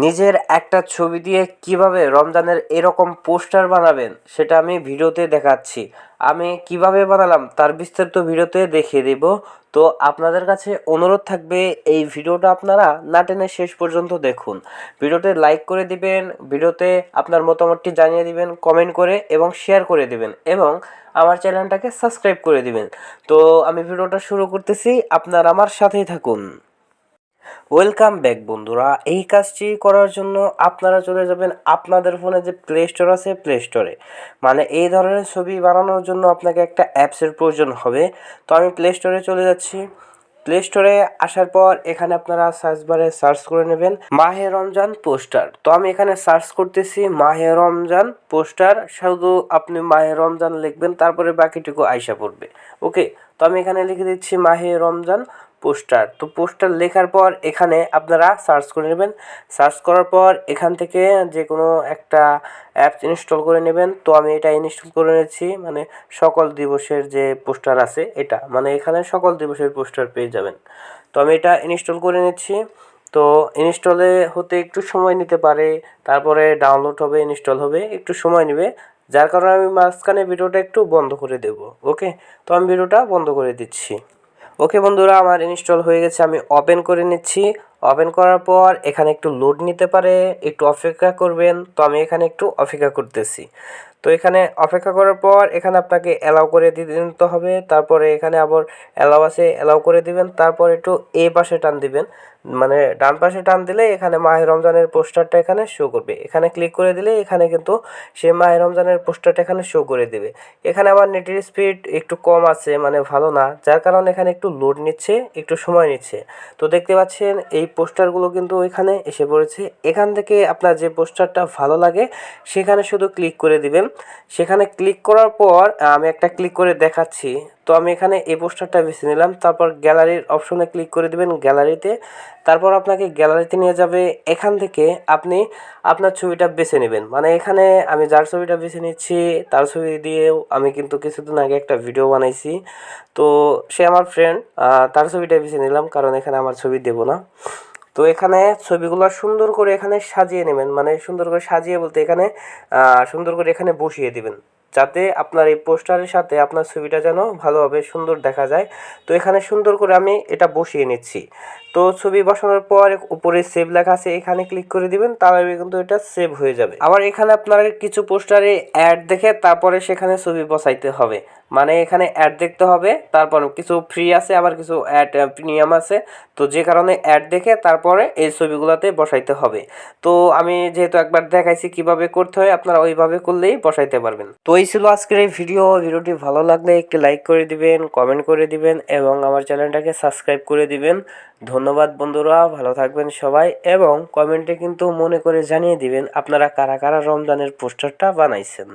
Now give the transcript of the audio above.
নিজের একটা ছবি দিয়ে কিভাবে রমজানের এরকম পোস্টার বানাবেন সেটা আমি ভিডিওতে দেখাচ্ছি। আমি কিভাবে বানালাম তার বিস্তারিত ভিডিওতে দেখিয়ে দেব। তো আপনাদের কাছে অনুরোধ থাকবে এই ভিডিওটা আপনারা না টেনে শেষ পর্যন্ত দেখুন। ভিডিওতে লাইক করে দিবেন, ভিডিওতে আপনার মতামতটি জানিয়ে দিবেন কমেন্ট করে এবং শেয়ার করে দিবেন এবং আমার চ্যানেলটাকে সাবস্ক্রাইব করে দিবেন। তো আমি ভিডিওটা শুরু করতেছি, আপনারা আমার সাথেই থাকুন। ওয়েলকাম ব্যাক বন্ধুরা। এই কাজটি করার জন্য আপনারা চলে যাবেন আপনাদের ফোনে যে প্লে স্টোর আছে প্লে স্টোরে। মানে এই ধরনের ছবি বানানোর জন্য আপনাকে একটা অ্যাপসের প্রয়োজন হবে। তো আমি প্লে স্টোরে চলে যাচ্ছি। প্লে স্টোরে আসার পর এখানে আপনারা সার্চ বারে সার্চ করে নেবেন মাহে রমজান পোস্টার। তো আমি এখানে সার্চ করতেছি মাহে রমজান পোস্টার, শুধু আপনি মাহে রমজান লিখবেন, তারপরে বাকিটুকু আইসা পড়বে। ওকে, তো আমি এখানে লিখে দিচ্ছি মাহে রমজান পোস্টার। তো পোস্টার লেখার পর এখানে আপনারা সার্চ করে নেবেন। সার্চ করার পর এখান থেকে যে কোনো একটা অ্যাপস ইনস্টল করে নেবেন। তো আমি এটা ইনস্টল করে নিচ্ছি, মানে সকল দিবসের যে পোস্টার আছে এটা, মানে এখানে সকল দিবসের পোস্টার পেয়ে যাবেন। তো আমি এটা ইনস্টল করে নিচ্ছি। তো ইনস্টলে হতে একটু সময় নিতে পারে, তারপরে ডাউনলোড হবে, ইনস্টল হবে, একটু সময় নেবে, যার কারণে আমি মাঝখানে ভিডিওটা একটু বন্ধ করে দেব। ওকে, তো আমি ভিডিওটা বন্ধ করে দিচ্ছি। ওকে বন্ধুরা, আমার ইনস্টল হয়ে গেছে, আমি ওপেন করে নিচ্ছি। ওপেন করার পর এখানে একটু লোড নিতে পারে, একটু অপেক্ষা করবেন। তো আমি এখানে একটু অপেক্ষা করতেছি। তো এখানে অপেক্ষা করার পর এখানে আপনাকে অ্যালাউ করে দিতে হবে। তারপরে এখানে আবার অ্যালাউ আছে, অ্যালাউ করে দিবেন। তারপর একটু এই পাশে টান দিবেন, মানে ডান পাশে টান দিলে এখানে মাহে রমজানের পোস্টারটা এখানে শো করবে। এখানে ক্লিক করে দিলে এখানে কিন্তু সে মাহে রমজানের পোস্টারটা এখানে শো করে দেবে। এখানে আমার নেটের স্পিড একটু কম আছে, মানে ভালো না, যার কারণে এখানে একটু লোড নিচ্ছে, একটু সময় নিচ্ছে। তো দেখতে পাচ্ছেন এই পোস্টারগুলো কিন্তু এখানে এসে পড়েছে। এখান থেকে আপনার যে পোস্টারটা ভালো লাগে সেখানে শুধু ক্লিক করে দিবেন। সেখানে ক্লিক করার পর আমি একটা ক্লিক করে দেখাচ্ছি। তো আমি এখানে এই পোস্টারটা বেছে নিলাম। তারপর গ্যালারির অপশনে ক্লিক করে দিবেন, গ্যালারিতে। তারপর আপনাকে গ্যালারিতে নিয়ে যাবে। এখান থেকে আপনি আপনার ছবিটা বেছে নেবেন। মানে এখানে আমি যার ছবিটা বেছে নিচ্ছি তার ছবি দিয়েও আমি কিন্তু কিছুদিন আগে একটা ভিডিও বানাইছি। তো সে আমার ফ্রেন্ড, তার ছবিটা বেছে নিলাম, কারণ এখানে আমার ছবি দেব না। তো এখানে ছবিগুলো সুন্দর করে এখানে সাজিয়ে নেবেন, মানে সুন্দর করে সাজিয়ে বলতে এখানে সুন্দর করে এখানে বসিয়ে দিবেন, যাতে আপনার এই পোস্টারের সাথে আপনার ছবিটা যেন ভালোভাবে সুন্দর দেখা যায়। তো এখানে সুন্দর করে আমি এটা বসিয়ে নিচ্ছি। তো ছবি বসানোর পর উপরে সেভ লেখা আছে, এখানে ক্লিক করে দিবেন, তাহলে কিন্তু এটা সেভ হয়ে যাবে। আবার এখানে আপনার কিছু পোস্টারে অ্যাড দেখে তারপরে সেখানে ছবি বসাইতে হবে। মানে এখানে অ্যাড দেখতে হবে, তারপর কিছু ফ্রি আছে, আবার কিছু অ্যাড প্রিমিয়াম আছে। তো যে কারণে অ্যাড দেখে তারপরে এই ছবিগুলোতে বসাইতে হবে। তো আমি যেহেতু একবার দেখাইছি কিভাবে করতে হয়, আপনারা ওইভাবে করলেই বসাইতে পারবেন। তো এই ছিল আজকের এই ভিডিওটি ভালো লাগলে একটি লাইক করে দিবেন, কমেন্ট করে দিবেন এবং আমার চ্যানেলটাকে সাবস্ক্রাইব করে দিবেন। ধন্যবাদ বন্ধুরা, ভালো থাকবেন সবাই এবং কমেন্টে কিন্তু মনে করে জানিয়ে দিবেন আপনারা কারা কারা রমজানের পোস্টারটা বানাইছেন।